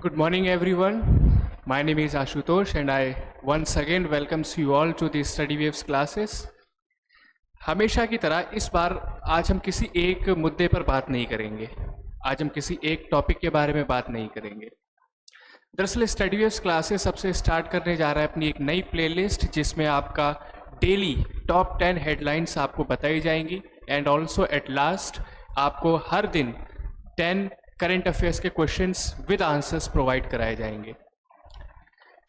Good morning, everyone. My name is Ashutosh, and I once again welcomes you all to the Study Waves classes. हमेशा की तरह इस बार आज हम किसी एक मुद्दे पर बात नहीं करेंगे। आज हम किसी एक टॉपिक के बारे में बात नहीं करेंगे। दरअसल स्टडी वेव्स क्लासेस सबसे स्टार्ट करने जा रहा है अपनी एक नई प्लेलिस्ट, जिसमें आपका डेली टॉप 10 हेडलाइंस आपको बताई जाएंगी एंड ऑल्सो एट लास्ट आपको हर दिन 10 करंट अफेयर्स के क्वेश्चंस विद आंसर्स प्रोवाइड कराए जाएंगे।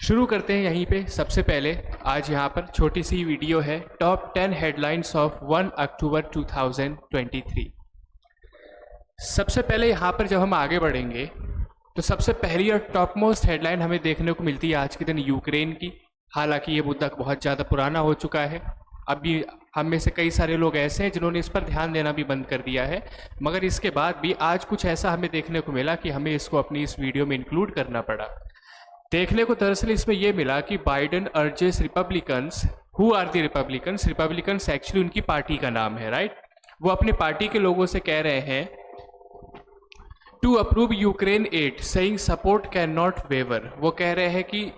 शुरू करते हैं यहीं पे। सबसे पहले आज यहाँ पर छोटी सी वीडियो है, टॉप 10 हेडलाइंस ऑफ 1 अक्टूबर 2023। सबसे पहले यहाँ पर जब हम आगे बढ़ेंगे तो सबसे पहली और टॉप मोस्ट हेडलाइन हमें देखने को मिलती है आज के दिन यूक्रेन की। हालांकि ये मुद्दा बहुत ज़्यादा पुराना हो चुका है, अभी हम में से कई सारे लोग ऐसे हैं जिन्होंने इस पर ध्यान देना भी बंद कर दिया है, मगर इसके बाद भी आज कुछ ऐसा हमें देखने को मिला कि हमें इसको अपनी इस वीडियो में इंक्लूड करना पड़ा। देखने को दरअसल इसमें यह मिला कि Biden urges Republicans, who are the Republicans, Republicans actually उनकी पार्टी का नाम है, राइट। वो अपने पार्टी के लोगों से कह रहे हैं to approve Ukraine aid, saying support can not waver. वो कह रहे हैं कि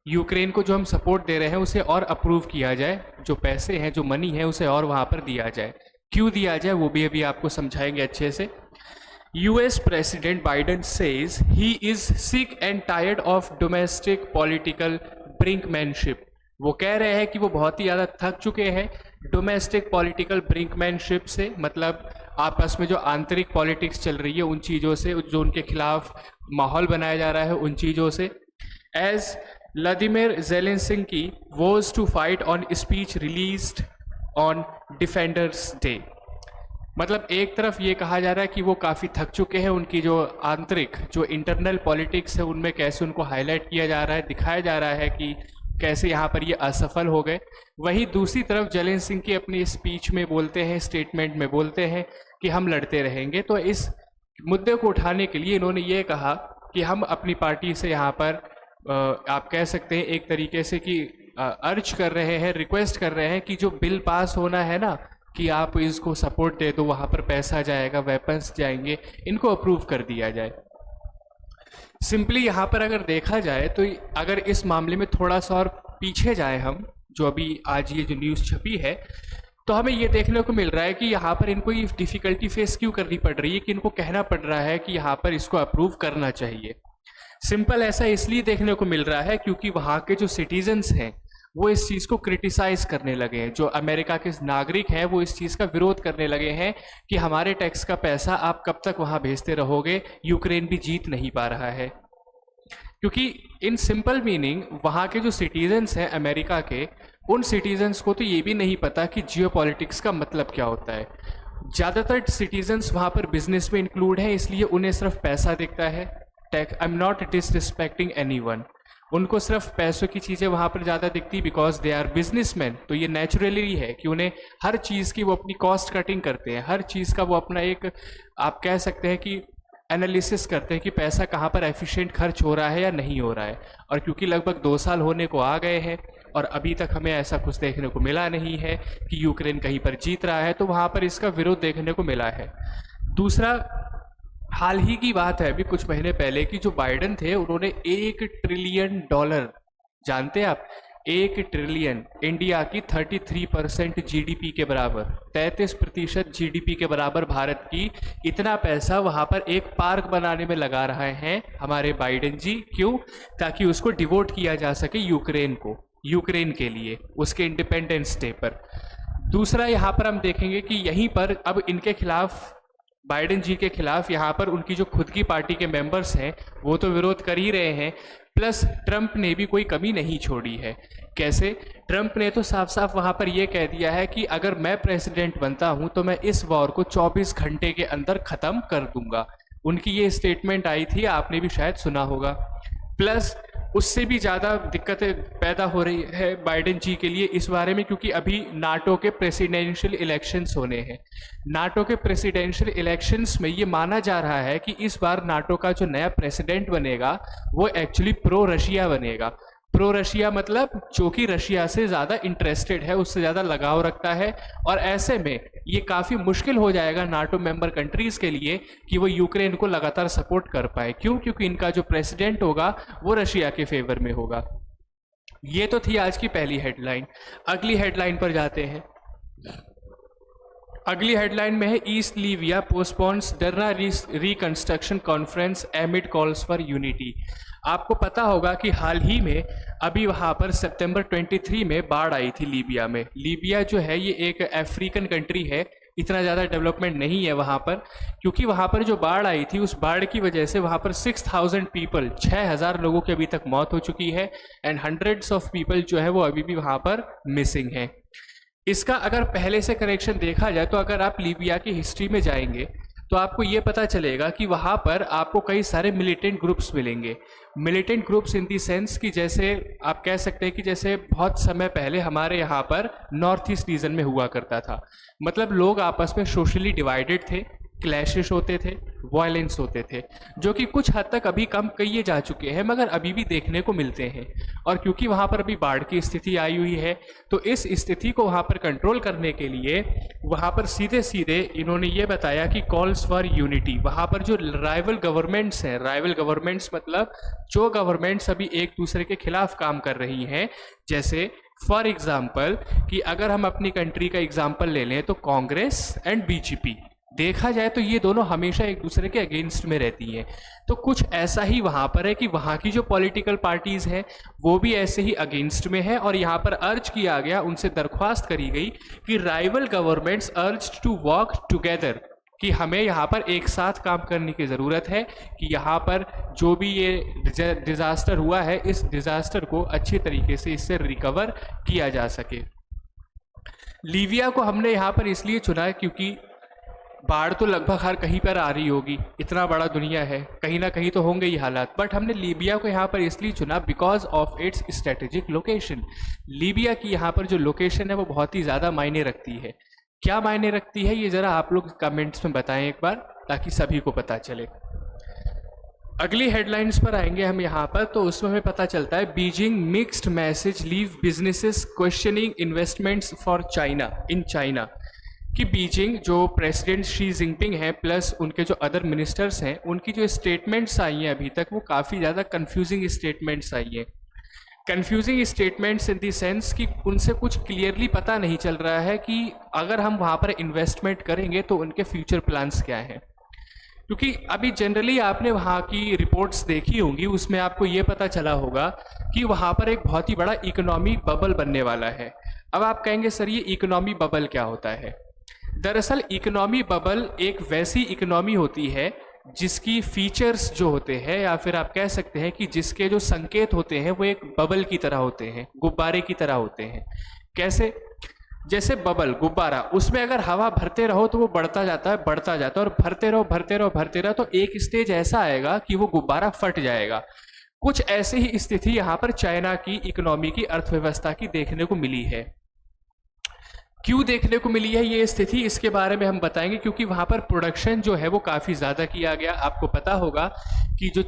यूक्रेन को जो हम सपोर्ट दे रहे हैं उसे और अप्रूव किया जाए, जो पैसे हैं, जो मनी है, उसे और वहाँ पर दिया जाए। क्यों दिया जाए वो भी अभी आपको समझाएंगे अच्छे से। US president Biden says he is sick and tired of domestic political brinkmanship. वो कह रहे हैं कि वो बहुत ही ज़्यादा थक चुके हैं डोमेस्टिक पॉलिटिकल ब्रिंकमैनशिप से, मतलब आपस में जो आंतरिक पॉलिटिक्स चल रही है उन चीज़ों से, जो उनके खिलाफ माहौल बनाया जा रहा है उन चीज़ों से। As Vladimir Zelensky was to fight on speech released on defenders day. मतलब एक तरफ ये कहा जा रहा है कि वो काफ़ी थक चुके हैं, उनकी जो आंतरिक जो इंटरनल पॉलिटिक्स है उनमें कैसे उनको हाईलाइट किया जा रहा है, दिखाया जा रहा है कि कैसे यहाँ पर ये असफल हो गए। वहीं दूसरी तरफ ज़ेलेंस्की अपनी स्पीच में बोलते हैं, स्टेटमेंट में बोलते हैं कि हम लड़ते रहेंगे। तो इस मुद्दे को उठाने के लिए इन्होंने ये कहा कि हम अपनी पार्टी से यहाँ पर आप कह सकते हैं एक तरीके से कि अर्ज कर रहे हैं, रिक्वेस्ट कर रहे हैं कि जो बिल पास होना है ना, कि आप इसको सपोर्ट दे दो, वहाँ पर पैसा जाएगा, वेपन्स जाएंगे, इनको अप्रूव कर दिया जाए। सिंपली यहाँ पर अगर देखा जाए तो अगर इस मामले में थोड़ा सा और पीछे जाए हम, जो अभी आज ये जो न्यूज़ छपी है, तो हमें ये देखने को मिल रहा है कि यहाँ पर इनको ये डिफ़िकल्टी फेस क्यों करनी पड़ रही है, कि इनको कहना पड़ रहा है कि यहाँ पर इसको अप्रूव करना चाहिए। सिंपल ऐसा इसलिए देखने को मिल रहा है क्योंकि वहाँ के जो सिटीजन्स हैं वो इस चीज़ को क्रिटिसाइज करने लगे हैं। जो अमेरिका के नागरिक हैं वो इस चीज़ का विरोध करने लगे हैं कि हमारे टैक्स का पैसा आप कब तक वहाँ भेजते रहोगे, यूक्रेन भी जीत नहीं पा रहा है। क्योंकि इन सिंपल मीनिंग वहाँ के जो सिटीजन्स हैं अमेरिका के, उन सिटीजन्स को तो ये भी नहीं पता कि जियोपॉलिटिक्स का मतलब क्या होता है। ज़्यादातर सिटीजन्स वहाँ पर बिजनेस में इंक्लूड हैं, इसलिए उन्हें सिर्फ पैसा दिखता है। आई एम नॉट डिसरिस्पेक्टिंग एनीवन, उनको सिर्फ पैसों की चीज़ें वहाँ पर ज़्यादा दिखती बिकॉज दे आर बिजनेसमैन। तो ये नेचुरली है कि उन्हें हर चीज़ की वो अपनी कॉस्ट कटिंग करते हैं, हर चीज़ का वो अपना एक आप कह सकते हैं कि एनालिसिस करते हैं कि पैसा कहाँ पर एफिशिएंट खर्च हो रहा है या नहीं हो रहा है। और क्योंकि लगभग 2 साल होने को आ गए हैं और अभी तक हमें ऐसा कुछ देखने को मिला नहीं है कि यूक्रेन कहीं पर जीत रहा है, तो वहाँ पर इसका विरोध देखने को मिला है। दूसरा, हाल ही की बात है अभी कुछ महीने पहले की, जो बाइडेन थे उन्होंने $1 ट्रिलियन, जानते हैं आप, 1 ट्रिलियन इंडिया की 33% जीडीपी के बराबर, 33% जीडीपी के बराबर भारत की, इतना पैसा वहां पर एक पार्क बनाने में लगा रहे हैं हमारे बाइडेन जी। क्यों? ताकि उसको डिवोट किया जा सके यूक्रेन को, यूक्रेन के लिए उसके इंडिपेंडेंस डे पर। दूसरा, यहाँ पर हम देखेंगे कि यहीं पर अब इनके खिलाफ, बाइडेन जी के खिलाफ, यहाँ पर उनकी जो खुद की पार्टी के मेंबर्स हैं वो तो विरोध कर ही रहे हैं, प्लस ट्रंप ने भी कोई कमी नहीं छोड़ी है। कैसे? ट्रंप ने तो साफ साफ वहाँ पर यह कह दिया है कि अगर मैं प्रेसिडेंट बनता हूँ तो मैं इस वॉर को 24 घंटे के अंदर ख़त्म कर दूंगा। उनकी ये स्टेटमेंट आई थी, आपने भी शायद सुना होगा। प्लस उससे भी ज़्यादा दिक्कतें पैदा हो रही है बाइडेन जी के लिए इस बारे में, क्योंकि अभी नाटो के प्रेसिडेंशियल इलेक्शंस होने हैं। नाटो के प्रेसिडेंशियल इलेक्शंस में ये माना जा रहा है कि इस बार नाटो का जो नया प्रेसिडेंट बनेगा वो एक्चुअली प्रो रशिया बनेगा। प्रो रशिया मतलब जो कि रशिया से ज़्यादा इंटरेस्टेड है, उससे ज़्यादा लगाव रखता है। और ऐसे में ये काफ़ी मुश्किल हो जाएगा नाटो मेंबर कंट्रीज़ के लिए कि वो यूक्रेन को लगातार सपोर्ट कर पाए। क्यों? क्योंकि इनका जो प्रेसिडेंट होगा वो रशिया के फेवर में होगा। ये तो थी आज की पहली हेडलाइन। अगली हेडलाइन पर जाते हैं। अगली हेडलाइन में है ईस्ट लीविया पोस्टपोन्स डरना reconstruction conference एमिड calls for unity. आपको पता होगा कि हाल ही में अभी वहाँ पर सितंबर 23 में बाढ़ आई थी लीबिया में। लीबिया जो है ये एक अफ्रीकन कंट्री है, इतना ज़्यादा डेवलपमेंट नहीं है वहाँ पर, क्योंकि वहाँ पर जो बाढ़ आई थी उस बाढ़ की वजह से वहाँ पर 6000 पीपल 6000 लोगों की अभी तक मौत हो चुकी है एंड हंड्रेड्स ऑफ पीपल जो है वो अभी भी वहाँ पर मिसिंग हैं। इसका अगर पहले से कनेक्शन देखा जाए तो अगर आप लीबिया की हिस्ट्री में जाएंगे तो आपको ये पता चलेगा कि वहाँ पर आपको कई सारे मिलिटेंट ग्रुप्स मिलेंगे। Militant groups in the sense कि जैसे आप कह सकते हैं कि जैसे बहुत समय पहले हमारे यहाँ पर नॉर्थ ईस्ट रीजन में हुआ करता था। मतलब लोग आपस में सोशली डिवाइडेड थे, क्लैशेस होते थे, वायलेंस होते थे, जो कि कुछ हद तक अभी कम किए जा चुके हैं मगर अभी भी देखने को मिलते हैं। और क्योंकि वहाँ पर अभी बाढ़ की स्थिति आई हुई है तो इस स्थिति को वहाँ पर कंट्रोल करने के लिए वहाँ पर सीधे सीधे इन्होंने ये बताया कि कॉल्स फॉर यूनिटी। वहाँ पर जो राइवल गवर्नमेंट्स हैं, राइवल गवर्नमेंट्स मतलब जो गवर्नमेंट्स अभी एक दूसरे के खिलाफ काम कर रही हैं, जैसे फॉर एग्जाम्पल कि अगर हम अपनी कंट्री का एग्जाम्पल ले लें तो कांग्रेस एंड बीजेपी, देखा जाए तो ये दोनों हमेशा एक दूसरे के अगेंस्ट में रहती हैं। तो कुछ ऐसा ही वहाँ पर है कि वहाँ की जो पॉलिटिकल पार्टीज़ हैं वो भी ऐसे ही अगेंस्ट में है और यहाँ पर अर्ज किया गया, उनसे दरख्वास्त करी गई कि rival governments urge to work together, कि हमें यहाँ पर एक साथ काम करने की ज़रूरत है कि यहाँ पर जो भी ये डिज़ास्टर हुआ है इस डिज़ास्टर को अच्छी तरीके से इससे रिकवर किया जा सके। लीबिया को हमने यहाँ पर इसलिए चुना है क्योंकि बाढ़ तो लगभग हर कहीं पर आ रही होगी, इतना बड़ा दुनिया है, कहीं ना कहीं तो होंगे ही हालात, बट हमने लीबिया को यहाँ पर इसलिए चुना because of its strategic location. Libya की यहाँ पर जो लोकेशन है वो बहुत ही ज़्यादा मायने रखती है। क्या मायने रखती है ये ज़रा आप लोग कमेंट्स में बताएं एक बार, ताकि सभी को पता चले। अगली हेडलाइंस पर आएंगे हम यहाँ पर, तो उसमें हमें पता चलता है Beijing mixed message leave businesses questioning investments for China in China. कि बीजिंग जो प्रेसिडेंट शी जिनपिंग है प्लस उनके जो अदर मिनिस्टर्स हैं उनकी जो स्टेटमेंट्स आई हैं अभी तक वो काफ़ी ज़्यादा कंफ्यूजिंग स्टेटमेंट्स आई हैं। Confusing statements in the sense कि उनसे कुछ क्लियरली पता नहीं चल रहा है कि अगर हम वहाँ पर इन्वेस्टमेंट करेंगे तो उनके फ्यूचर प्लान्स क्या हैं। क्योंकि अभी जनरली आपने वहाँ की रिपोर्ट्स देखी होंगी, उसमें आपको ये पता चला होगा कि वहाँ पर एक बहुत ही बड़ा इकोनॉमी बबल बनने वाला है। अब आप कहेंगे सर ये इकोनॉमी बबल क्या होता है? दरअसल इकोनॉमी बबल एक वैसी इकोनॉमी होती है जिसकी फीचर्स जो होते हैं या फिर आप कह सकते हैं कि जिसके जो संकेत होते हैं वो एक बबल की तरह होते हैं, गुब्बारे की तरह होते हैं। कैसे? जैसे बबल गुब्बारा, उसमें अगर हवा भरते रहो तो वो बढ़ता जाता है बढ़ता जाता है, और भरते रहो भरते रहो भरते रहो तो एक स्टेज ऐसा आएगा कि वो गुब्बारा फट जाएगा। कुछ ऐसी ही स्थिति यहाँ पर चाइना की इकोनॉमी की अर्थव्यवस्था की देखने को मिली है। क्यों देखने को मिली है ये स्थिति, इसके बारे में हम बताएंगे। क्योंकि वहाँ पर प्रोडक्शन जो है वो काफ़ी ज़्यादा किया गया। आपको पता होगा कि जो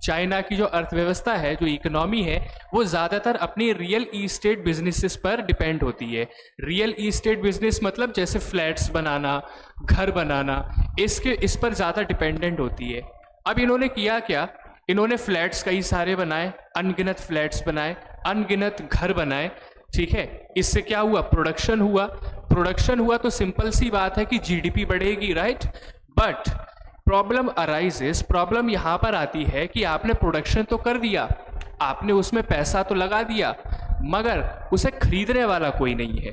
चाइना की जो अर्थव्यवस्था है, जो इकोनॉमी है, वो ज़्यादातर अपनी रियल इस्टेट बिजनेसेस पर डिपेंड होती है। रियल इस्टेट बिजनेस मतलब जैसे फ्लैट्स बनाना, घर बनाना, इस पर ज़्यादा डिपेंडेंट होती है। अब इन्होंने किया क्या, इन्होंने फ्लैट्स कई सारे बनाए, अनगिनत फ्लैट्स बनाए, अनगिनत घर बनाए, ठीक है। इससे क्या हुआ? प्रोडक्शन हुआ। प्रोडक्शन हुआ तो सिंपल सी बात है कि जीडीपी बढ़ेगी, right. But problem arises, problem यहाँ पर आती है कि आपने प्रोडक्शन तो कर दिया, आपने उसमें पैसा तो लगा दिया, मगर उसे खरीदने वाला कोई नहीं है।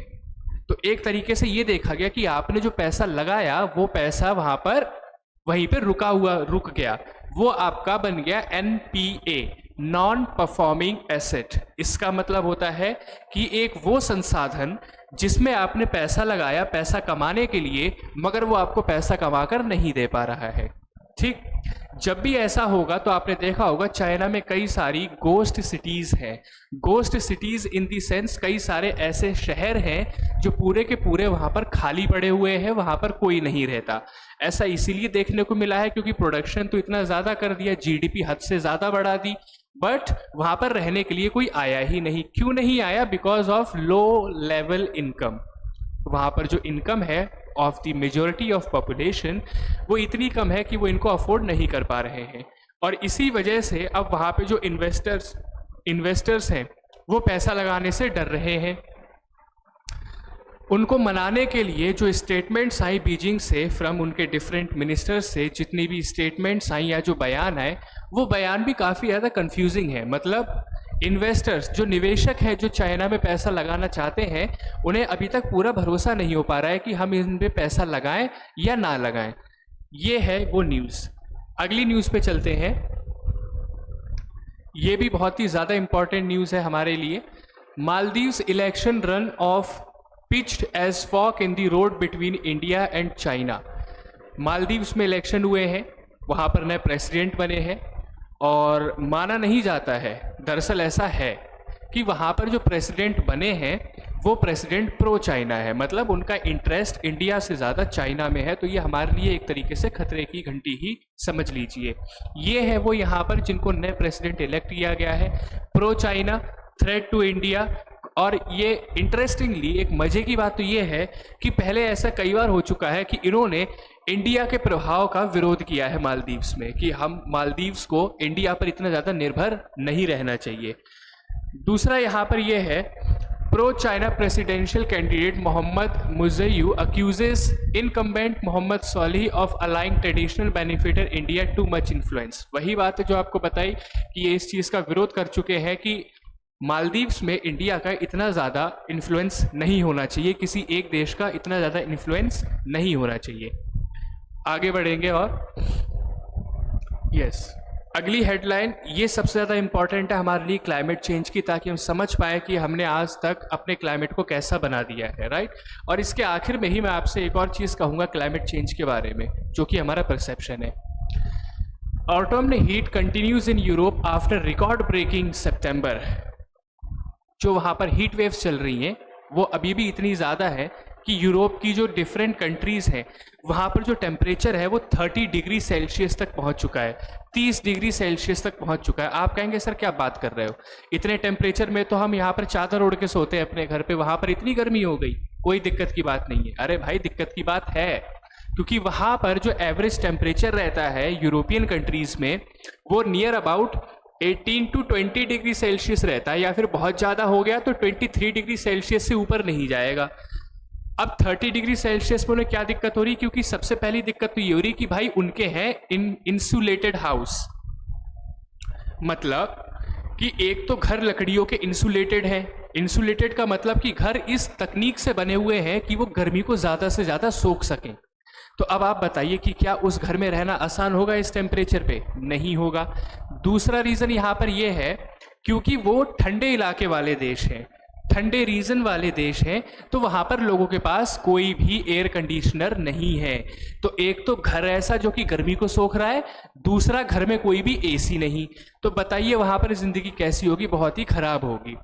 तो एक तरीके से ये देखा गया कि आपने जो पैसा लगाया वो पैसा वहाँ पर वहीं पर रुक गया। वो आपका बन गया NPA, नॉन परफॉर्मिंग एसेट। इसका मतलब होता है कि एक वो संसाधन जिसमें आपने पैसा लगाया पैसा कमाने के लिए, मगर वो आपको पैसा कमाकर नहीं दे पा रहा है, ठीक। जब भी ऐसा होगा तो आपने देखा होगा चाइना में कई सारी गोस्ट सिटीज़ हैं। Ghost cities in the sense कई सारे ऐसे शहर हैं जो पूरे के पूरे वहाँ पर खाली पड़े हुए हैं, वहाँ पर कोई नहीं रहता। ऐसा इसीलिए देखने को मिला है क्योंकि प्रोडक्शन तो इतना ज़्यादा कर दिया, जीडीपी हद से ज़्यादा बढ़ा दी, बट वहाँ पर रहने के लिए कोई आया ही नहीं। क्यों नहीं आया? Because of low level income. वहाँ पर जो इनकम है of the majority of population वो इतनी कम है कि वो इनको अफोर्ड नहीं कर पा रहे हैं, और इसी वजह से अब वहाँ पे जो इन्वेस्टर्स हैं वो पैसा लगाने से डर रहे हैं। उनको मनाने के लिए जो स्टेटमेंट्स आई बीजिंग से, फ्रॉम उनके डिफरेंट मिनिस्टर्स से जितनी भी स्टेटमेंट्स आई या जो बयान आए, वो बयान भी काफ़ी ज़्यादा कंफ्यूजिंग है। मतलब इन्वेस्टर्स, जो निवेशक हैं, जो चाइना में पैसा लगाना चाहते हैं, उन्हें अभी तक पूरा भरोसा नहीं हो पा रहा है कि हम इन पे पैसा लगाएं या ना लगाएं। ये है वो न्यूज़। अगली न्यूज़ पे चलते हैं। ये भी बहुत ही ज़्यादा इंपॉर्टेंट न्यूज़ है हमारे लिए। Maldives election run off pitched as fork in the road between India and China. Maldives में इलेक्शन हुए हैं, वहाँ पर नए प्रेसिडेंट बने हैं, और माना नहीं जाता है, दरअसल ऐसा है कि वहाँ पर जो प्रेसिडेंट बने हैं वो प्रेसिडेंट प्रो चाइना है। मतलब उनका इंटरेस्ट इंडिया से ज़्यादा चाइना में है। तो ये हमारे लिए एक तरीके से खतरे की घंटी ही समझ लीजिए। ये है वो यहाँ पर जिनको नए प्रेसिडेंट इलेक्ट किया गया है, pro China, threat to India. और ये इंटरेस्टिंगली एक मजे की बात तो ये है कि पहले ऐसा कई बार हो चुका है कि इन्होंने इंडिया के प्रभाव का विरोध किया है मालदीव्स में, कि हम मालदीव्स को इंडिया पर इतना ज़्यादा निर्भर नहीं रहना चाहिए। दूसरा यहाँ पर यह है, pro China presidential candidate Mohammed Muizzu accuses incumbent Mohammed Solih of aligning traditional benefiter India too much influence. वही बात है जो आपको बताई कि ये इस चीज़ का विरोध कर चुके हैं कि मालदीव्स में इंडिया का इतना ज़्यादा इन्फ्लुएंस नहीं होना चाहिए, किसी एक देश का इतना ज़्यादा इन्फ्लुएंस नहीं होना चाहिए। आगे बढ़ेंगे और यस, अगली हेडलाइन ये सबसे ज़्यादा इंपॉर्टेंट है हमारे लिए क्लाइमेट चेंज की, ताकि हम समझ पाए कि हमने आज तक अपने क्लाइमेट को कैसा बना दिया है, राइट। और इसके आखिर में ही मैं आपसे एक और चीज़ कहूँगा क्लाइमेट चेंज के बारे में, जो कि हमारा परसेप्शन है। Autumn heat continues in Europe after record breaking September. जो वहाँ पर हीट वेव्स चल रही हैं वो अभी भी इतनी ज़्यादा है कि यूरोप की जो डिफरेंट कंट्रीज़ हैं वहाँ पर जो टेम्परेचर है वो 30 डिग्री सेल्सियस तक पहुँच चुका है, 30 डिग्री सेल्सियस तक पहुँच चुका है। आप कहेंगे सर क्या बात कर रहे हो, इतने टेम्परेचर में तो हम यहाँ पर चादर ओढ़ के सोते हैं अपने घर पे, वहाँ पर इतनी गर्मी हो गई, कोई दिक्कत की बात नहीं है। अरे भाई दिक्कत की बात है, क्योंकि वहाँ पर जो एवरेज टेम्परेचर रहता है यूरोपियन कंट्रीज़ में वो near about 18 to 20 degree Celsius रहता है, या फिर बहुत ज़्यादा हो गया तो 23 डिग्री सेल्सियस से ऊपर नहीं जाएगा। अब 30 डिग्री सेल्सियस में उन्हें क्या दिक्कत हो रही, क्योंकि सबसे पहली दिक्कत तो ये हो रही कि भाई उनके हैं इंसुलेटेड हाउस। मतलब कि एक तो घर लकड़ियों के इंसुलेटेड है, इंसुलेटेड का मतलब कि घर इस तकनीक से बने हुए हैं कि वो गर्मी को ज़्यादा से ज़्यादा सोख सकें। तो अब आप बताइए कि क्या उस घर में रहना आसान होगा इस टेम्परेचर पे? नहीं होगा। दूसरा रीज़न यहाँ पर यह है क्योंकि वो ठंडे इलाके वाले देश हैं, ठंडे रीजन वाले देश हैं, तो वहाँ पर लोगों के पास कोई भी एयर कंडीशनर नहीं है। तो एक तो घर ऐसा जो कि गर्मी को सोख रहा है, दूसरा घर में कोई भी एसी नहीं। तो बताइए वहाँ पर ज़िंदगी कैसी होगी? बहुत ही ख़राब होगी।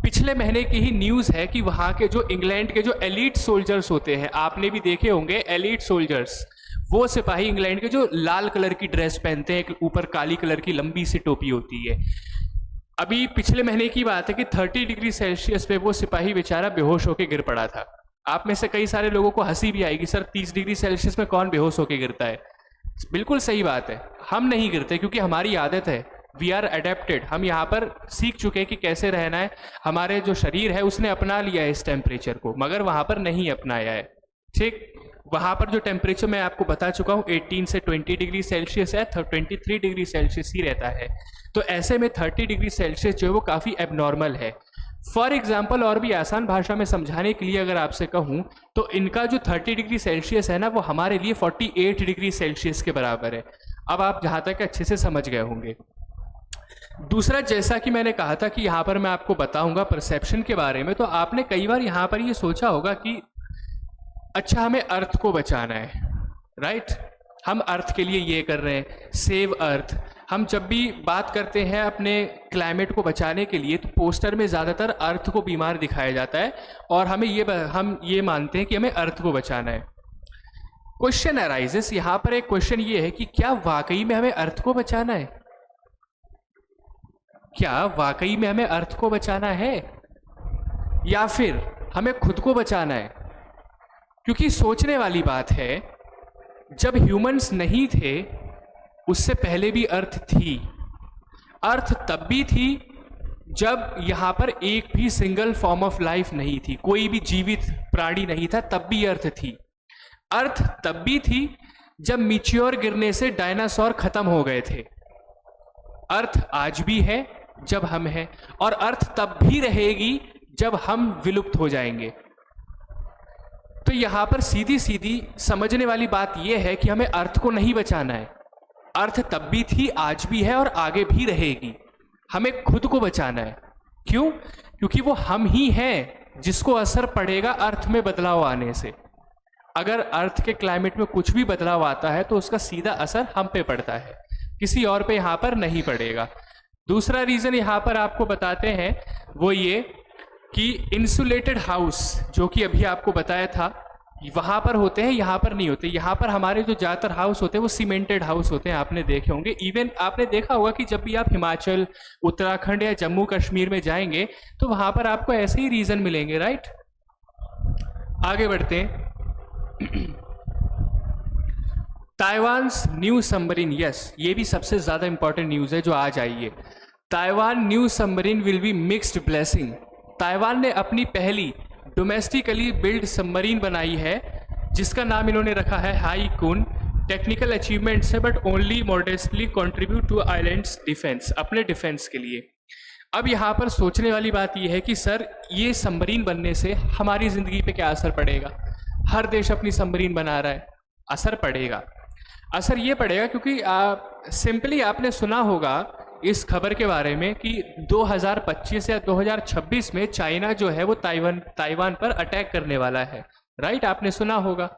पिछले महीने की ही न्यूज़ है कि वहाँ के जो इंग्लैंड के जो एलीट सोल्जर्स होते हैं, आपने भी देखे होंगे एलीट सोल्जर्स, वो सिपाही इंग्लैंड के जो लाल कलर की ड्रेस पहनते हैं, ऊपर काली कलर की लंबी सी टोपी होती है। अभी पिछले महीने की बात है कि 30 डिग्री सेल्सियस पे वो सिपाही बेचारा बेहोश होकर गिर पड़ा था। आप में से कई सारे लोगों को हंसी भी आएगी, सर 30 डिग्री सेल्सियस में कौन बेहोश होकर गिरता है? बिल्कुल सही बात है, हम नहीं गिरते क्योंकि हमारी आदत है, वी आर अडेप्टेड। हम यहाँ पर सीख चुके हैं कि कैसे रहना है, हमारे जो शरीर है उसने अपना लिया है इस टेम्परेचर को, मगर वहाँ पर नहीं अपनाया है। ठीक, वहाँ पर जो टेम्परेचर मैं आपको बता चुका हूँ 18 से 20 डिग्री सेल्सियस है, 23 डिग्री सेल्सियस ही रहता है। तो ऐसे में 30 डिग्री सेल्सियस जो है वो काफ़ी एबनॉर्मल है। फॉर एग्जाम्पल, और भी आसान भाषा में समझाने के लिए अगर आपसे कहूँ तो इनका जो 30 डिग्री सेल्सियस है ना, वो हमारे लिए 48 डिग्री सेल्सियस के बराबर है। अब आप जहाँ तक अच्छे से समझ गए होंगे। दूसरा, जैसा कि मैंने कहा था कि यहाँ पर मैं आपको बताऊंगा परसेप्शन के बारे में, तो आपने कई बार यहाँ पर ये सोचा होगा कि अच्छा हमें अर्थ को बचाना है, राइट, हम अर्थ के लिए ये कर रहे हैं, सेव अर्थ। हम जब भी बात करते हैं अपने क्लाइमेट को बचाने के लिए तो पोस्टर में ज़्यादातर अर्थ को बीमार दिखाया जाता है और हम ये मानते हैं कि हमें अर्थ को बचाना है। क्वेश्चन अराइजेस, यहाँ पर एक क्वेश्चन ये है कि क्या वाकई में हमें अर्थ को बचाना है? क्या वाकई में हमें अर्थ को बचाना है या फिर हमें खुद को बचाना है? क्योंकि सोचने वाली बात है, जब ह्यूमंस नहीं थे उससे पहले भी अर्थ थी। अर्थ तब भी थी जब यहाँ पर एक भी सिंगल फॉर्म ऑफ लाइफ नहीं थी, कोई भी जीवित प्राणी नहीं था, तब भी अर्थ थी। अर्थ तब भी थी जब मीचियोर गिरने से डायनासोर खत्म हो गए थे। अर्थ आज भी है जब हम हैं, और अर्थ तब भी रहेगी जब हम विलुप्त हो जाएंगे। तो यहां पर सीधी सीधी समझने वाली बात यह है कि हमें अर्थ को नहीं बचाना है। अर्थ तब भी थी, आज भी है और आगे भी रहेगी। हमें खुद को बचाना है। क्यों? क्योंकि वो हम ही हैं जिसको असर पड़ेगा अर्थ में बदलाव आने से। अगर अर्थ के क्लाइमेट में कुछ भी बदलाव आता है तो उसका सीधा असर हम पे पड़ता है, किसी और पे यहाँ पर नहीं पड़ेगा। दूसरा रीजन यहाँ पर आपको बताते हैं वो ये कि इंसुलेटेड हाउस, जो कि अभी आपको बताया था, वहां पर होते हैं, यहाँ पर नहीं होते। यहाँ पर हमारे जो ज़्यादातर हाउस होते हैं वो सीमेंटेड हाउस होते हैं, आपने देखे होंगे। इवन आपने देखा होगा कि जब भी आप हिमाचल, उत्तराखंड या जम्मू कश्मीर में जाएंगे तो वहां पर आपको ऐसे ही रीजन मिलेंगे, राइट। आगे बढ़ते हैं। ताइवान्स न्यू सबमरीन, यस, ये भी सबसे ज्यादा इंपॉर्टेंट न्यूज है जो आज आई है। Taiwan new submarine will be mixed blessing. Taiwan ने अपनी पहली डोमेस्टिकली बिल्ड सबमरीन बनाई है जिसका नाम इन्होंने रखा है हाई कून। टेक्निकल अचीवमेंट्स है but only modestly contribute to islands defence, अपने डिफेंस के लिए। अब यहाँ पर सोचने वाली बात यह है कि सर ये सबमरीन बनने से हमारी ज़िंदगी पे क्या असर पड़ेगा? हर देश अपनी सबमरीन बना रहा है, असर पड़ेगा। असर ये पड़ेगा क्योंकि सिंपली आपने सुना होगा इस खबर के बारे में कि 2025 या 2026 में चाइना जो है वो ताइवान पर अटैक करने वाला है, राइट, आपने सुना होगा।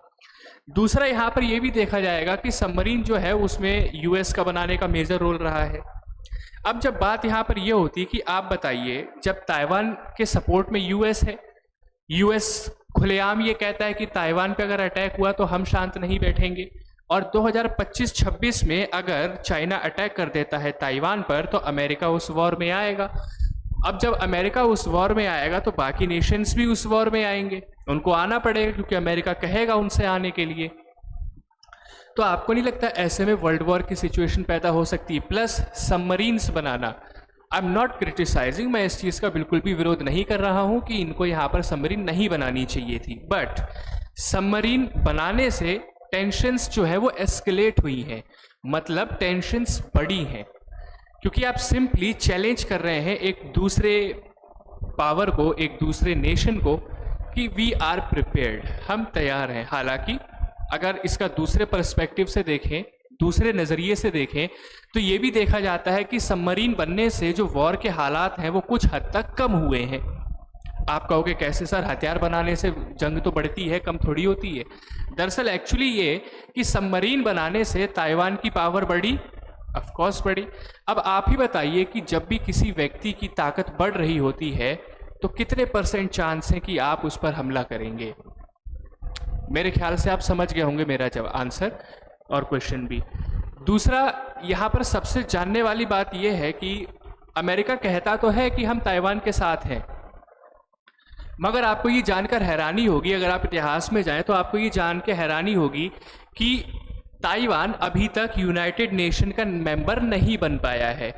दूसरा यहाँ पर ये भी देखा जाएगा कि सबमरीन जो है उसमें यूएस का बनाने का मेजर रोल रहा है। अब जब बात यहाँ पर ये होती है कि आप बताइए, जब ताइवान के सपोर्ट में यूएस है, यूएस खुलेआम ये कहता है कि ताइवान पे अगर अटैक हुआ तो हम शांत नहीं बैठेंगे, और 2025-26 में अगर चाइना अटैक कर देता है ताइवान पर तो अमेरिका उस वॉर में आएगा। अब जब अमेरिका उस वॉर में आएगा तो बाकी नेशंस भी उस वॉर में आएंगे, उनको आना पड़ेगा क्योंकि अमेरिका कहेगा उनसे आने के लिए। तो आपको नहीं लगता ऐसे में वर्ल्ड वॉर की सिचुएशन पैदा हो सकती है? प्लस सबमरीन्स बनाना, आई एम नॉट क्रिटिसाइजिंग, मैं इस चीज़ का बिल्कुल भी विरोध नहीं कर रहा हूं कि इनको यहाँ पर सबमरीन नहीं बनानी चाहिए थी, बट सबमरीन बनाने से टेंशन्स जो है वो एस्केलेट हुई हैं, मतलब टेंशन्स बढ़ी हैं, क्योंकि आप सिंपली चैलेंज कर रहे हैं एक दूसरे पावर को, एक दूसरे नेशन को कि वी आर प्रिपेयर्ड, हम तैयार हैं। हालांकि अगर इसका दूसरे पर्सपेक्टिव से देखें, दूसरे नज़रिए से देखें तो ये भी देखा जाता है कि सबमरीन बनने से जो वॉर के हालात हैं वो कुछ हद तक कम हुए हैं। आप कहोगे कैसे सर, हथियार बनाने से जंग तो बढ़ती है, कम थोड़ी होती है। दरअसल एक्चुअली ये कि सबमरीन बनाने से ताइवान की पावर बढ़ी, ऑफ कोर्स बढ़ी। अब आप ही बताइए कि जब भी किसी व्यक्ति की ताकत बढ़ रही होती है तो कितने % चांस है कि आप उस पर हमला करेंगे? मेरे ख्याल से आप समझ गए होंगे मेरा जवाब, आंसर और क्वेश्चन भी। दूसरा यहाँ पर सबसे जानने वाली बात यह है कि अमेरिका कहता तो है कि हम ताइवान के साथ हैं, मगर आपको ये जानकर हैरानी होगी, अगर आप इतिहास में जाएं तो आपको ये जान के हैरानी होगी कि ताइवान अभी तक यूनाइटेड नेशन का मेंबर नहीं बन पाया है।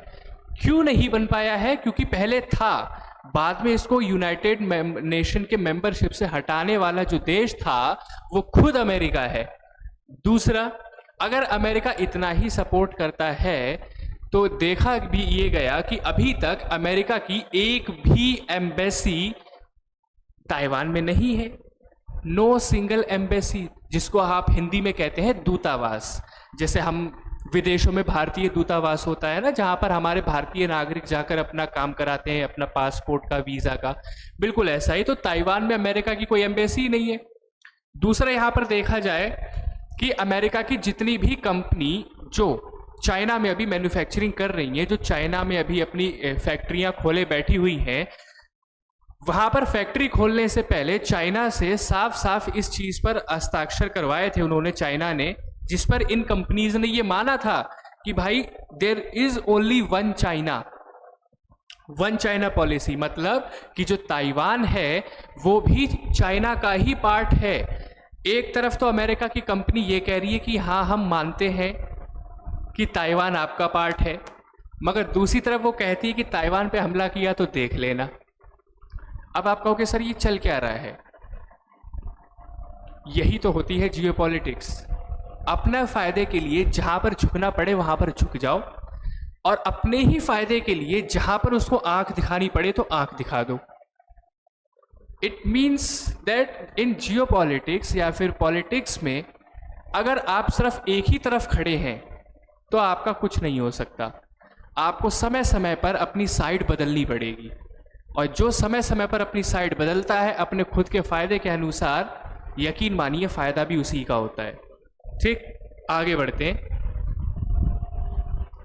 क्यों नहीं बन पाया है? क्योंकि पहले था, बाद में इसको यूनाइटेड नेशन के मेंबरशिप से हटाने वाला जो देश था वो खुद अमेरिका है। दूसरा, अगर अमेरिका इतना ही सपोर्ट करता है तो देखा भी ये गया कि अभी तक अमेरिका की एक भी एम्बेसी ताइवान में नहीं है। नो सिंगल एम्बेसी, जिसको आप हिंदी में कहते हैं दूतावास। जैसे हम विदेशों में भारतीय दूतावास होता है ना, जहां पर हमारे भारतीय नागरिक जाकर अपना काम कराते हैं, अपना पासपोर्ट का, वीजा का, बिल्कुल ऐसा ही तो ताइवान में अमेरिका की कोई एम्बेसी नहीं है। दूसरा, यहां पर देखा जाए कि अमेरिका की जितनी भी कंपनी जो चाइना में अभी मैन्युफैक्चरिंग कर रही है, जो चाइना में अभी अपनी फैक्ट्रियां खोले बैठी हुई हैं, वहां पर फैक्ट्री खोलने से पहले चाइना से साफ साफ इस चीज पर हस्ताक्षर करवाए थे उन्होंने, चाइना ने, जिस पर इन कंपनीज ने ये माना था कि भाई there is only one China, one China policy मतलब कि जो ताइवान है वो भी चाइना का ही पार्ट है। एक तरफ तो अमेरिका की कंपनी ये कह रही है कि हाँ हम मानते हैं कि ताइवान आपका पार्ट है, मगर दूसरी तरफ वो कहती है कि ताइवान पे हमला किया तो देख लेना। अब आप कहोगे सर ये चल क्या रहा है? यही तो होती है जियोपॉलिटिक्स। अपने फायदे के लिए जहां पर झुकना पड़े वहां पर झुक जाओ, और अपने ही फायदे के लिए जहां पर उसको आंख दिखानी पड़े तो आंख दिखा दो। It means that in geopolitics या फिर पॉलिटिक्स में अगर आप सिर्फ एक ही तरफ खड़े हैं तो आपका कुछ नहीं हो सकता। आपको समय समय पर अपनी साइड बदलनी पड़ेगी, और जो समय समय पर अपनी साइड बदलता है अपने खुद के फायदे के अनुसार, यकीन मानिए फायदा भी उसी का होता है। ठीक, आगे बढ़ते हैं।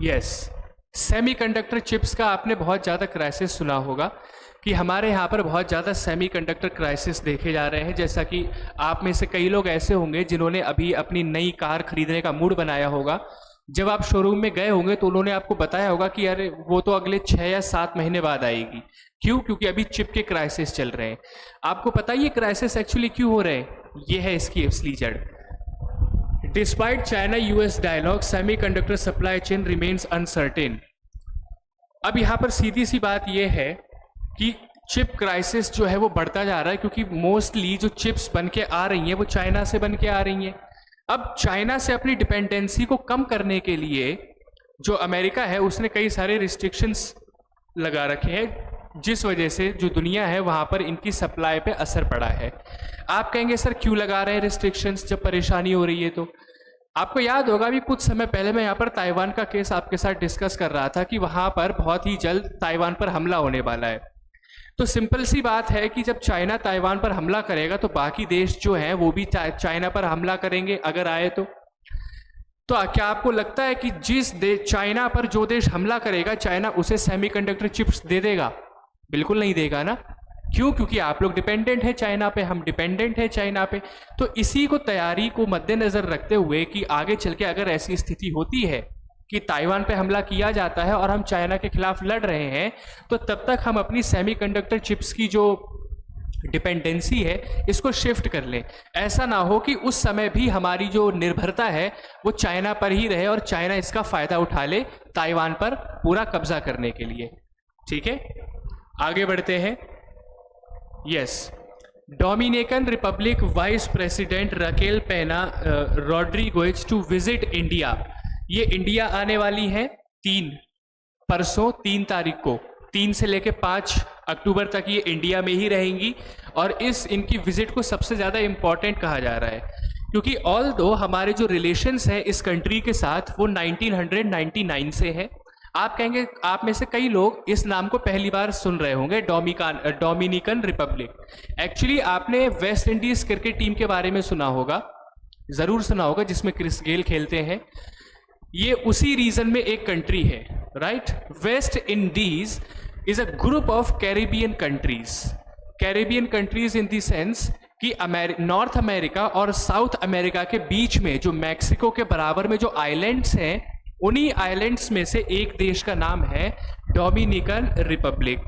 यस, सेमीकंडक्टर चिप्स का आपने बहुत ज़्यादा क्राइसिस सुना होगा कि हमारे यहाँ पर बहुत ज़्यादा सेमीकंडक्टर क्राइसिस देखे जा रहे हैं। जैसा कि आप में से कई लोग ऐसे होंगे जिन्होंने अभी अपनी नई कार खरीदने का मूड बनाया होगा। जब आप शोरूम में गए होंगे तो उन्होंने आपको बताया होगा कि अरे वो तो अगले 6 या 7 महीने बाद आएगी। क्यों? क्योंकि अभी चिप के क्राइसिस चल रहे हैं। आपको पता है ये क्राइसिस एक्चुअली क्यों हो रहे हैं? ये है इसकी असली जड़। Despite China US dialogue, semiconductor supply chain remains uncertain. अब यहाँ पर सीधी सी बात यह है कि चिप क्राइसिस जो है वो बढ़ता जा रहा है, क्योंकि मोस्टली जो चिप्स बन के आ रही हैं वो चाइना से बन के आ रही हैं। अब चाइना से अपनी डिपेंडेंसी को कम करने के लिए जो अमेरिका है उसने कई सारे रिस्ट्रिक्शंस लगा रखे हैं, जिस वजह से जो दुनिया है वहाँ पर इनकी सप्लाई पे असर पड़ा है। आप कहेंगे सर क्यों लगा रहे हैं रिस्ट्रिक्शंस जब परेशानी हो रही है? तो आपको याद होगा अभी कुछ समय पहले मैं यहाँ पर ताइवान का केस आपके साथ डिस्कस कर रहा था कि वहाँ पर बहुत ही जल्द ताइवान पर हमला होने वाला है। तो सिंपल सी बात है कि जब चाइना ताइवान पर हमला करेगा तो बाकी देश जो हैं वो भी चाइना पर हमला करेंगे अगर आए तो क्या आपको लगता है कि जिस चाइना पर जो देश हमला करेगा चाइना उसे सेमीकंडक्टर चिप्स दे देगा? बिल्कुल नहीं देगा ना। क्यों? क्योंकि आप लोग डिपेंडेंट है चाइना पे, हम डिपेंडेंट है चाइना पे। तो इसी को तैयारी को मद्देनजर रखते हुए कि आगे चल के अगर ऐसी स्थिति होती है कि ताइवान पे हमला किया जाता है और हम चाइना के खिलाफ लड़ रहे हैं, तो तब तक हम अपनी सेमीकंडक्टर चिप्स की जो डिपेंडेंसी है इसको शिफ्ट कर लें। ऐसा ना हो कि उस समय भी हमारी जो निर्भरता है वो चाइना पर ही रहे और चाइना इसका फायदा उठा ले ताइवान पर पूरा कब्जा करने के लिए। ठीक है, आगे बढ़ते हैं। Yes, Dominican Republic vice president Raquel पेना रॉड्रिगोज टू विजिट इंडिया। ये इंडिया आने वाली है परसों 3 तारीख को, 3 से लेकर 5 अक्टूबर तक ये इंडिया में ही रहेंगी। और इनकी विजिट को सबसे ज़्यादा इम्पॉर्टेंट कहा जा रहा है क्योंकि ऑल दो हमारे जो रिलेशंस हैं इस कंट्री के साथ वो 1999 से है। आप कहेंगे, आप में से कई लोग इस नाम को पहली बार सुन रहे होंगे, डोमिनिकन रिपब्लिक। एक्चुअली आपने वेस्ट इंडीज क्रिकेट टीम के बारे में सुना होगा, ज़रूर सुना होगा, जिसमें क्रिस गेल खेलते हैं। ये उसी रीजन में एक कंट्री है, right. West Indies is a group of Caribbean countries. Caribbean countries in the sense कि नॉर्थ अमेरिका और साउथ अमेरिका के बीच में जो मैक्सिको के बराबर में जो आइलैंड्स हैं, उन्हीं आइलैंड्स में से एक देश का नाम है डोमिनिकन रिपब्लिक।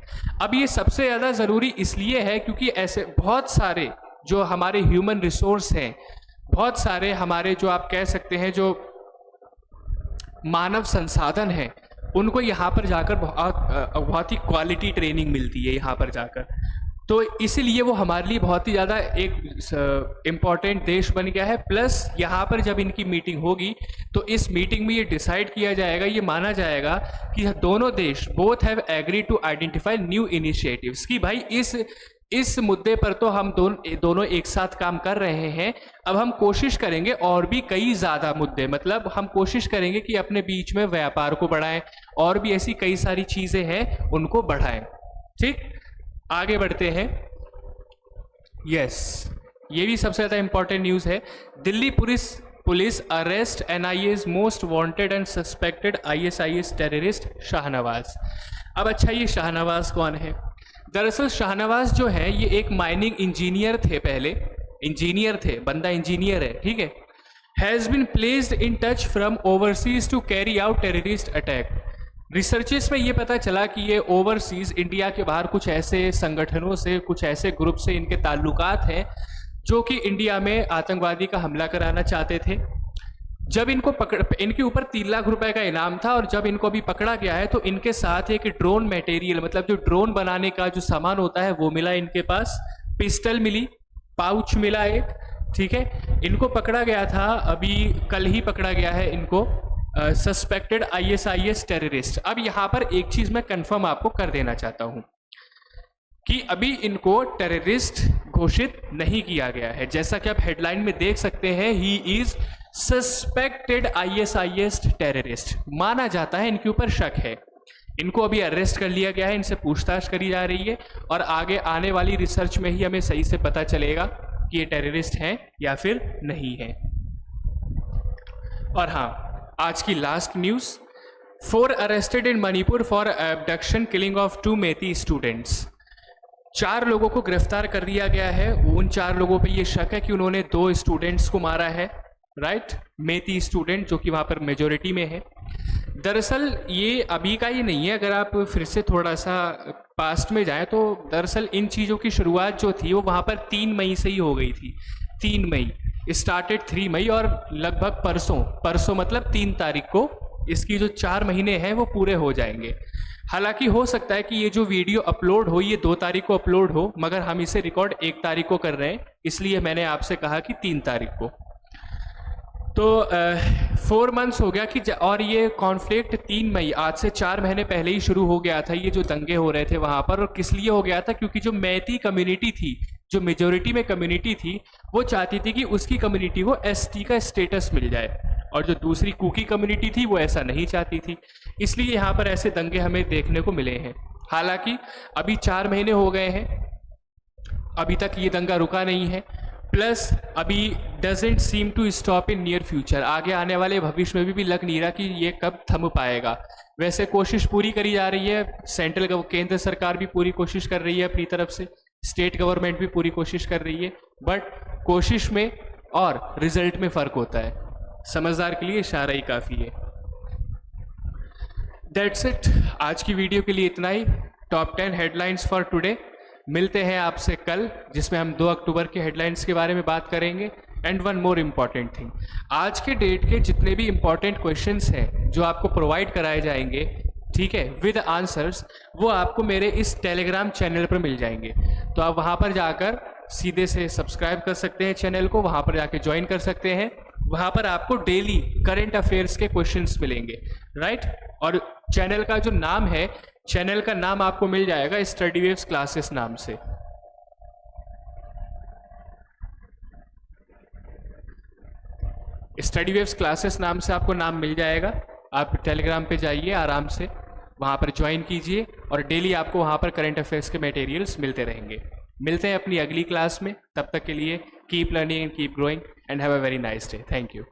अब ये सबसे ज़्यादा ज़रूरी इसलिए है क्योंकि ऐसे बहुत सारे जो हमारे ह्यूमन रिसोर्स हैं, बहुत सारे हमारे जो आप कह सकते हैं जो मानव संसाधन हैं, उनको यहाँ पर जाकर बहुत ही क्वालिटी ट्रेनिंग मिलती है यहाँ पर जाकर। तो इसीलिए वो हमारे लिए बहुत ही ज़्यादा एक इम्पॉर्टेंट देश बन गया है। प्लस यहाँ पर जब इनकी मीटिंग होगी तो इस मीटिंग में ये डिसाइड किया जाएगा, ये माना जाएगा कि दोनों देश both have agree to identify new initiatives, कि भाई इस मुद्दे पर तो हम दोनों एक साथ काम कर रहे हैं। अब हम कोशिश करेंगे और भी कई ज़्यादा मुद्दे, मतलब हम कोशिश करेंगे कि अपने बीच में व्यापार को बढ़ाएं और भी ऐसी कई सारी चीज़ें हैं उनको बढ़ाएं। ठीक, आगे बढ़ते हैं। यस, ये भी सबसे ज़्यादा इंपॉर्टेंट न्यूज़ है। Delhi police arrest NIA's most wanted and suspected ISIS terrorist Shahnawaz. अब अच्छा, ये शाहनवाज कौन है? दरअसल शाहनवाज जो है ये एक माइनिंग इंजीनियर थे, पहले इंजीनियर थे, बंदा इंजीनियर है, ठीक है। Has been placed in touch from overseas to carry out terrorist attack. Researches में ये पता चला कि ये ओवरसीज इंडिया के बाहर कुछ ऐसे संगठनों से, कुछ ऐसे ग्रुप से इनके ताल्लुकात हैं जो कि इंडिया में आतंकवादी का हमला कराना चाहते थे। जब इनको इनके ऊपर 3 लाख रुपए का इनाम था, और जब इनको अभी पकड़ा गया है तो इनके साथ एक ड्रोन मटेरियल, मतलब जो ड्रोन बनाने का जो सामान होता है वो मिला इनके पास, पिस्टल मिली, पाउच मिला एक, ठीक है। इनको पकड़ा गया था, अभी कल ही पकड़ा गया है इनको, सस्पेक्टेड ISIS टेररिस्ट। अब यहाँ पर एक चीज मैं कंफर्म आपको कर देना चाहता हूँ कि अभी इनको टेररिस्ट घोषित नहीं किया गया है। जैसा कि आप हेडलाइन में देख सकते हैं, he is suspected ISIS terrorist, माना जाता है, इनके ऊपर शक है। इनको अभी अरेस्ट कर लिया गया है, इनसे पूछताछ करी जा रही है, और आगे आने वाली रिसर्च में ही हमें सही से पता चलेगा कि ये टेररिस्ट हैं या फिर नहीं है। और हाँ, आज की last news, 4 arrested in Manipur for abduction killing of 2 Meitei students. 4 लोगों को गिरफ्तार कर दिया गया है। उन 4 लोगों पे ये शक है कि उन्होंने 2 स्टूडेंट्स को मारा है, राइट, मेती स्टूडेंट, जो कि वहाँ पर मेजोरिटी में है। दरअसल ये अभी का ही नहीं है, अगर आप फिर से थोड़ा सा पास्ट में जाएं तो दरअसल इन चीज़ों की शुरुआत जो थी वो वहाँ पर 3 मई से ही हो गई थी। 3 मई स्टार्टेड 3 मई, और लगभग परसों मतलब 3 तारीख को इसकी जो 4 महीने हैं वो पूरे हो जाएंगे। हालांकि हो सकता है कि ये जो वीडियो अपलोड हो ये 2 तारीख को अपलोड हो, मगर हम इसे रिकॉर्ड 1 तारीख को कर रहे हैं, इसलिए मैंने आपसे कहा कि 3 तारीख को। तो 4 मंथ्स हो गया कि और ये कॉन्फ्लिक्ट 3 मई, आज से 4 महीने पहले ही शुरू हो गया था। ये जो दंगे हो रहे थे वहाँ पर, और किस लिए हो गया था, क्योंकि जो मैती कम्युनिटी थी, जो मेजोरिटी में कम्युनिटी थी, वो चाहती थी कि उसकी कम्युनिटी को ST का स्टेटस मिल जाए, और जो दूसरी कुकी कम्युनिटी थी वो ऐसा नहीं चाहती थी। इसलिए यहाँ पर ऐसे दंगे हमें देखने को मिले हैं। हालांकि अभी 4 महीने हो गए हैं, अभी तक ये दंगा रुका नहीं है, प्लस अभी doesn't seem to stop in near future. आगे आने वाले भविष्य में भी लग नहीं रहा कि ये कब थम पाएगा। वैसे कोशिश पूरी करी जा रही है, केंद्र सरकार भी पूरी कोशिश कर रही है अपनी तरफ से, स्टेट गवर्नमेंट भी पूरी कोशिश कर रही है, बट कोशिश में और रिजल्ट में फर्क होता है। समझदार के लिए इशारा ही काफ़ी है। दैट्स इट, आज की वीडियो के लिए इतना ही। Top 10 headlines for today. मिलते हैं आपसे कल, जिसमें हम 2 अक्टूबर के हेडलाइंस के बारे में बात करेंगे। And one more important thing, आज के डेट के जितने भी इम्पॉर्टेंट क्वेश्चंस हैं जो आपको प्रोवाइड कराए जाएंगे, ठीक है, विद आंसर्स, वो आपको मेरे इस टेलीग्राम चैनल पर मिल जाएंगे। तो आप वहाँ पर जाकर सीधे से सब्सक्राइब कर सकते हैं चैनल को, वहाँ पर जाके ज्वाइन कर सकते हैं। वहाँ पर आपको डेली करंट अफेयर्स के क्वेश्चंस मिलेंगे, राइट। और चैनल का जो नाम है, चैनल का नाम आपको मिल जाएगा स्टडी वेव्स क्लासेस नाम से। स्टडी वेव्स क्लासेस नाम से आपको नाम मिल जाएगा। आप टेलीग्राम पे जाइए आराम से, वहाँ पर ज्वाइन कीजिए, और डेली आपको वहाँ पर करंट अफेयर्स के मटेरियल्स मिलते रहेंगे। मिलते हैं अपनी अगली क्लास में, तब तक के लिए keep learning and keep growing and have a very nice day. Thank you.